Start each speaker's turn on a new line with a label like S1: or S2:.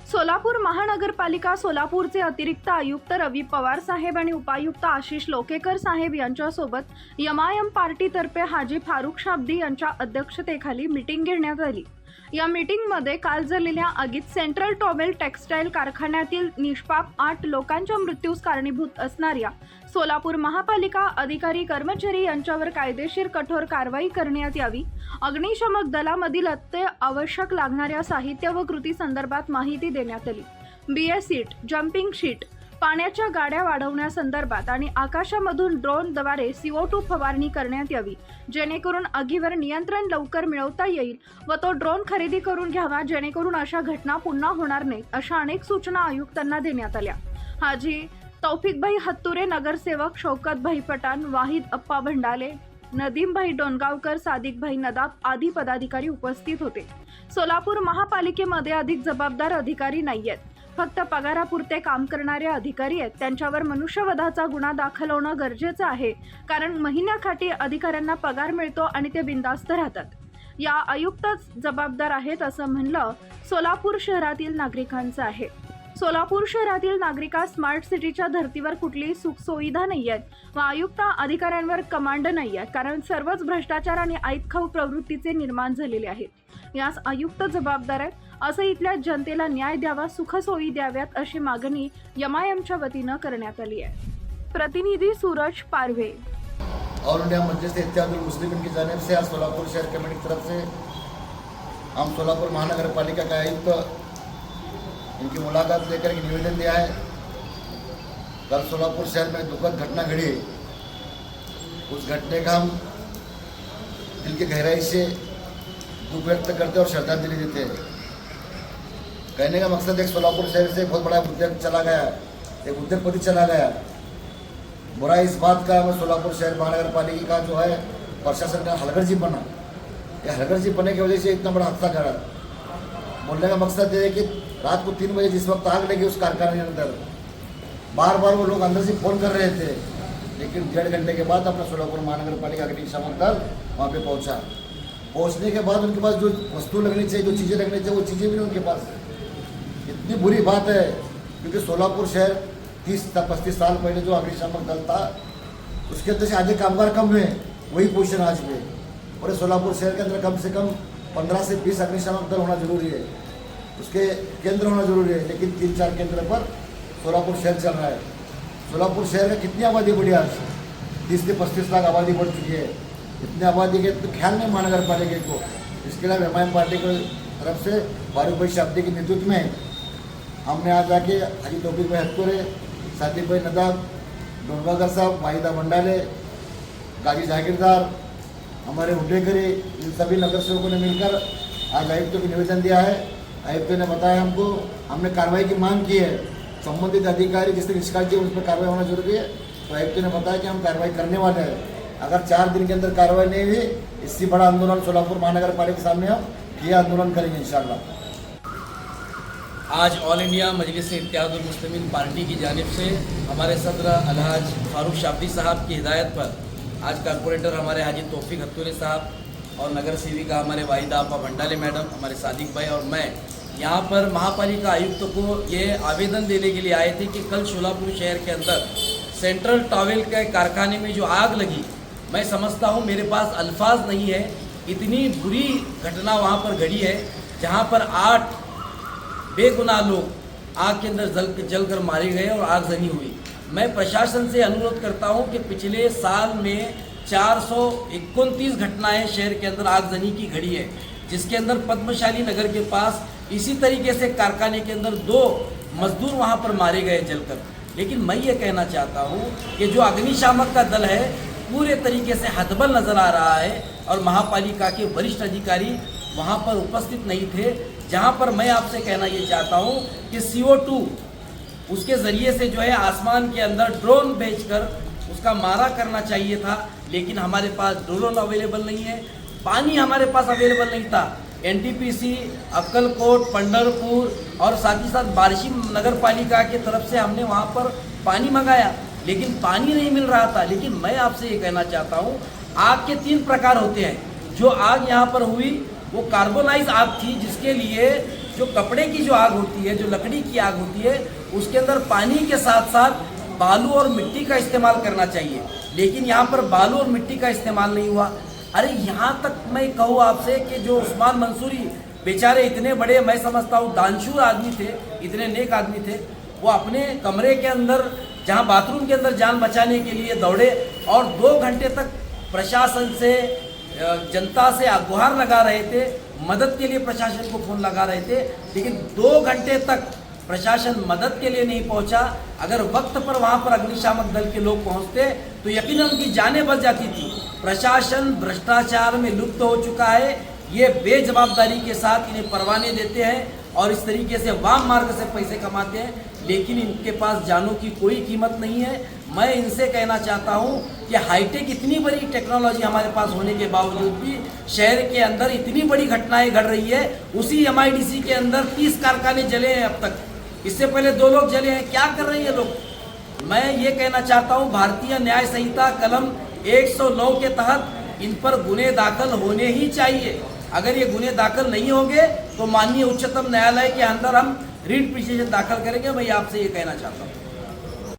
S1: सोलापूर महानगरपालिका सोलापूरचे अतिरिक्त आयुक्त रवी पवार साहेब आणि उपायुक्त आशिष लोकेकर साहेब यांच्यासोबत एमआयएम पार्टीतर्फे हाजी फारुख शाब्दी यांच्या अध्यक्षतेखाली मीटिंग घेण्यात आली। या मीटिंगमध्ये काल झालेल्या आगीत सेंट्रल टॉवेल टेक्सटाईल कारखान्यातील निष्पाप 8 लोकांच्या मृत्यूस कारणीभूत असणाऱ्या सोलापूर महापालिका अधिकारी कर्मचारी यांच्यावर कायदेशीर कठोर कारवाई करण्यात यावी, अग्निशमक दलामधील अत्यावश्यक लागणाऱ्या साहित्य व कृती संदर्भात माहिती देण्यात आली। बीएस सीट, जम्पिंग शीट, पाण्याच्या गाड्या वाढवण्यासंदर्भात आणि आकाशामधून ड्रोनद्वारे CO2 फवारणी करण्यात यावी, जेणेकरून आगीवर नियंत्रण लवकर मिळवता येईल व तो ड्रोन खरेदी करून घ्यावा, जेणेकरून अशा घटना पुन्हा होणार नाहीत, अशा अनेक सूचना आयुक्तांना देण्यात आल्या। हाजी तौफिकभाई हत्तुरे, नगरसेवक शौकतभाई पठाण, वाहिद अप्पा भंडाले, नदीमभाई डोणगावकर, सादिकभाई नदाब आदी पदाधिकारी उपस्थित होते। सोलापूर महापालिकेमध्ये अधिक जबाबदार अधिकारी नाहीयेत, फक्त पगारापुरते काम करणारे अधिकारी आहेत। त्यांच्यावर मनुष्यवधाचा गुन्हा दाखल होणं गरजेचं आहे, कारण महिन्याकाठी अधिकाऱ्यांना पगार मिळतो आणि ते बिनधास्त राहतात। या आयुक्तच जबाबदार आहेत असं म्हणलं सोलापूर शहरातील नागरिकांचं आहे। सोलापूर शहरातील नागरिकांना स्मार्ट सिटीच्या धर्तीवर कुठलीही सुखसुविधा नाही आहेत व आयुक्त अधिकाऱ्यांवर कमांड नाही आहे, कारण सर्वच भ्रष्टाचार आणि आईतखाऊ प्रवृत्तीचे निर्माण झालेले आहेत। यास आयुक्त जबाबदार आहेत, असं इथल्या जनतेला न्याय द्यावा, सुखसोयी द्याव्यात अशी मागणी एमआयएमच्या वतीनं करण्यात आली आहे। प्रतिनिधी सूरज पारवे।
S2: ऑल इंडिया मजलिस इत्तेहादुल मुस्लिमीन की जानिब से आज सोलापुर शहर कमेटी की तरफ से हम सोलापुर महानगर पालिका का आयुक्त इनकी मुलाकात लेकर एक निवेदन दिया है। कल सोलापुर शहर में दुखद घटना घड़ी, उस घटने का हम दिल की गहराई से दुख व्यक्त करते और श्रद्धांजलि देते हैं। कहने का मकसद एक सोलापुर शहर से बहुत बड़ा उद्योग चला गया, एक उद्योगपति चला गया। बुरा इस बात का हमें सोलापुर शहर महानगर पालिका का जो है प्रशासन का हलगर्जी बना, ये हलगर्जी बनने की वजह से इतना बड़ा हादसा करा। बोलने का मकसद ये है कि रात को 3 बजे जिस वक्त आग लगी उस कारखाने के अंदर, बार बार वो लोग अंदर से फ़ोन कर रहे थे, लेकिन 1.5 घंटे के बाद अपना सोलापुर महानगर पालिका अग्निशमन दल वहाँ पे पहुँचा। पहुँचने के बाद उनके पास जो वस्तु लगनी चाहिए, जो चीज़ें लगनी चाहिए, वो चीज़ें भी नहीं उनके पास। इतनी बुरी बात है, क्योंकि सोलापुर शहर 30-35 साल पहले जो अग्निशमन दल था उसके अंदर से आधे कामगार कम हुए, वही पोजीशन आज में। और सोलापुर शहर के अंदर कम से कम 15 से 20 अग्निशमन दल होना जरूरी है, उसके केंद्र होना जरूरी है, लेकिन 3-4 केंद्र पर सोलापुर शहर चल रहा है। सोलापुर शहर का कितनी आबादी बढ़ी, आज 30 से 35 लाख आबादी बढ़ चुकी है। इतनी आबादी के तो ख्याल नहीं महानगर पालिका को। इसके लिए एमआईएम पार्टी की तरफ से फारूक भाई शाब्दी के नेतृत्व में हमने आज आके हाजी तौफीकभाई हत्तुरे, सादिकभाई नदाब, डोणगावकर साहब, वाहिदा भंडाले, गाजी जागीरदार, हमारे हुड्डेकरी, इन सभी नगर सेवकों ने मिलकर आज आयुक्त को निवेदन दिया है। आयुक्त ने बताया हमको, हमने कार्रवाई की मांग की है। संबंधित अधिकारी जिससे निष्कासित उस पर कार्रवाई होना जरूरी है, तो आयुक्त ने बताया कि हम कार्रवाई करने वाले हैं। अगर 4 दिन के अंदर कार्रवाई नहीं हुई, इससे बड़ा आंदोलन सोलापुर महानगर पालिका के सामने हम किया आंदोलन करेंगे इंशाल्लाह।
S3: आज ऑल इंडिया मजलिस इत्तेहादुल मुस्लिमीन पार्टी की जानिब से हमारे सदर अलहाज फारूक शाब्दी साहब की हिदायत पर आज कारपोरेटर हमारे हाजी तौफीक हत्तुरे साहब और नगर सेविका हमारे वाहिदा अप्पा भंडाले मैडम, हमारे सादिक भाई और मैं यहाँ पर महापालिका आयुक्त को ये आवेदन देने के लिए आए थे कि कल सोलापुर शहर के अंदर सेंट्रल टॉवेल के कारखाने में जो आग लगी, मैं समझता हूँ, मेरे पास अल्फाज नहीं है, इतनी बुरी घटना वहाँ पर घड़ी है, जहाँ पर 8 बेगुनाह लोग आग के अंदर जलकर मारे गए और आगजनी हुई। मैं प्रशासन से अनुरोध करता हूं कि पिछले साल में 429 घटनाएं शहर के अंदर आगजनी की घड़ी है, जिसके अंदर पद्मशाली नगर के पास इसी तरीके से कारखाने के अंदर 2 मजदूर वहां पर मारे गए जलकर। लेकिन मैं ये कहना चाहता हूं कि जो अग्निशामक का दल है पूरे तरीके से हतबल नज़र आ रहा है और महापालिका के वरिष्ठ अधिकारी वहाँ पर उपस्थित नहीं थे। जहाँ पर मैं आपसे कहना ये चाहता हूँ कि CO2 उसके ज़रिए से जो है आसमान के अंदर ड्रोन भेजकर उसका मारा करना चाहिए था, लेकिन हमारे पास ड्रोन अवेलेबल नहीं है, पानी हमारे पास अवेलेबल नहीं था। NTPC, अक्कलकोट, पंढरपुर और साथ ही साथ बारिशी नगर पालिका की तरफ से हमने वहाँ पर पानी मंगाया, लेकिन पानी नहीं मिल रहा था। लेकिन मैं आपसे ये कहना चाहता हूँ, आग के 3 प्रकार होते हैं। जो आग यहाँ पर हुई वो कार्बोनाइज आग थी, जिसके लिए जो कपड़े की जो आग होती है, जो लकड़ी की आग होती है, उसके अंदर पानी के साथ साथ बालू और मिट्टी का इस्तेमाल करना चाहिए, लेकिन यहाँ पर बालू और मिट्टी का इस्तेमाल नहीं हुआ। अरे यहाँ तक मैं कहूँ आपसे कि जो उस्मान मंसूरी बेचारे इतने बड़े, मैं समझता हूँ दानशूर आदमी थे, इतने नेक आदमी थे, वो अपने कमरे के अंदर, जहाँ बाथरूम के अंदर जान बचाने के लिए दौड़े और 2 घंटे तक प्रशासन से, जनता से गुहार लगा रहे थे, मदद के लिए प्रशासन को फ़ोन लगा रहे थे, लेकिन 2 घंटे तक प्रशासन मदद के लिए नहीं पहुंचा। अगर वक्त पर वहां पर अग्निशामक दल के लोग पहुंचते तो यकीनन उनकी जानें बच जाती थी। प्रशासन भ्रष्टाचार में लुप्त हो चुका है। ये बेजवाबदारी के साथ इन्हें परवाने देते हैं और इस तरीके से वाम मार्ग से पैसे कमाते हैं, लेकिन इनके पास जानों की कोई कीमत नहीं है। मैं इनसे कहना चाहता हूं कि हाईटेक इतनी बड़ी टेक्नोलॉजी हमारे पास होने के बावजूद भी शहर के अंदर इतनी बड़ी घटनाएं घट रही है। उसी MIDC के अंदर 30 कारखाने जले हैं अब तक, इससे पहले 2 लोग जले हैं। क्या कर रहे हैं लोग? मैं ये कहना चाहता हूं, भारतीय न्याय संहिता कलम 109 के तहत इन पर गुने दाखिल होने ही चाहिए। अगर ये गुने दाखिल नहीं होंगे तो माननीय उच्चतम न्यायालय के अंदर हम रिट पिटीशन दाखिल करेंगे। मैं आपसे ये कहना चाहता हूँ।